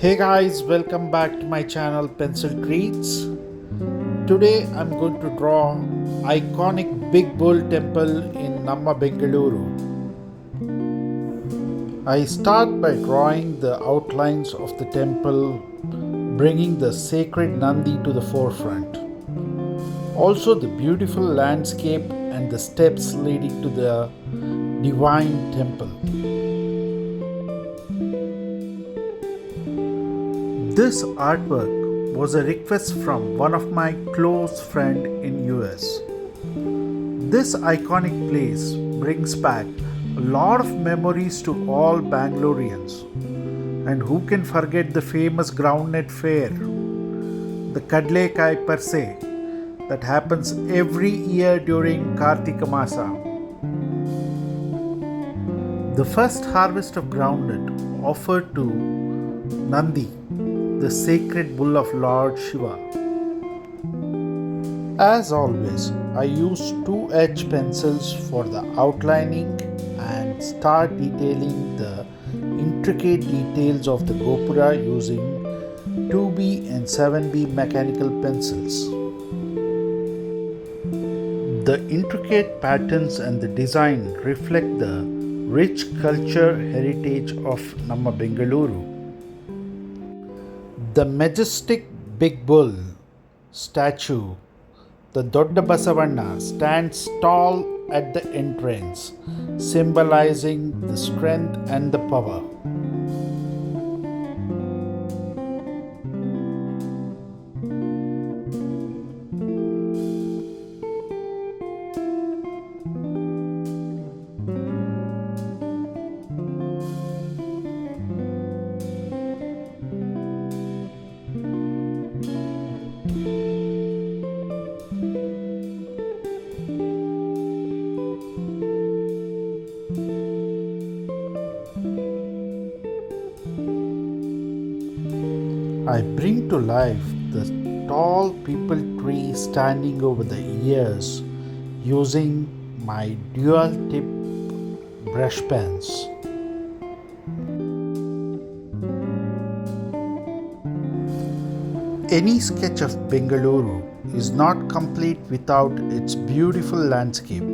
Hey guys, welcome back to my channel PencilTreats. Today I'm going to draw iconic Big Bull temple in Namma Bengaluru. I start by drawing the outlines of the temple, bringing the sacred Nandi to the forefront. Also the beautiful landscape and the steps leading to the divine temple. This artwork was a request from one of my close friend in US. This iconic place brings back a lot of memories to all Bangaloreans. And who can forget the famous groundnut fair, the Kadle Kai per se, that happens every year during Kartika Masa. The first harvest of groundnut offered to Nandi, the sacred bull of Lord Shiva. As always, I use 2H pencils for the outlining and start detailing the intricate details of the Gopura using 2B and 7B mechanical pencils. The intricate patterns and the design reflect the rich culture heritage of Namma Bengaluru. The majestic Big Bull statue, the Dodda Basavanna, stands tall at the entrance, symbolizing the strength and the power. I bring to life the tall peepal tree standing over the years using my dual tip brush pens. Any sketch of Bengaluru is not complete without its beautiful landscape.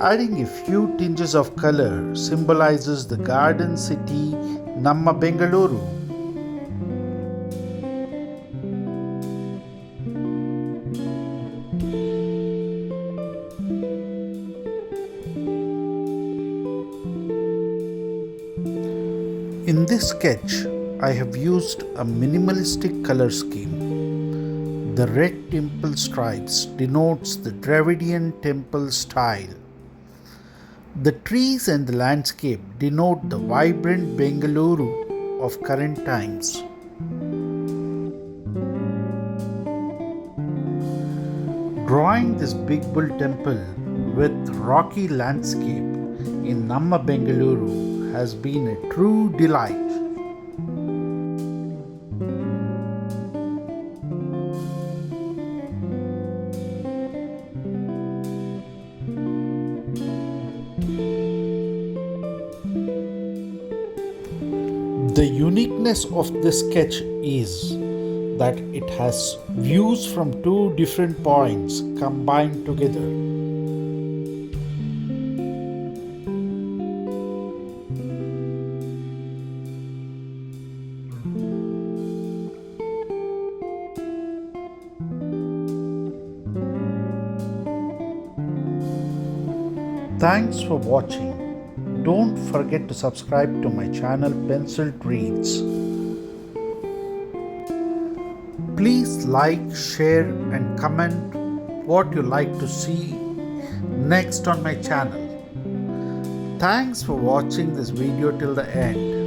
Adding a few tinges of color symbolizes the garden city Namma Bengaluru. In this sketch, I have used a minimalistic color scheme. The red temple stripes denotes the Dravidian temple style. The trees and the landscape denote the vibrant Bengaluru of current times. Drawing this Big Bull temple with rocky landscape in Namma Bengaluru has been a true delight. The uniqueness of this sketch is that it has views from two different points combined together. Thanks for watching. Don't forget to subscribe to my channel PencilTreats. Please like, share and comment what you like to see next on my channel. Thanks for watching this video till the end.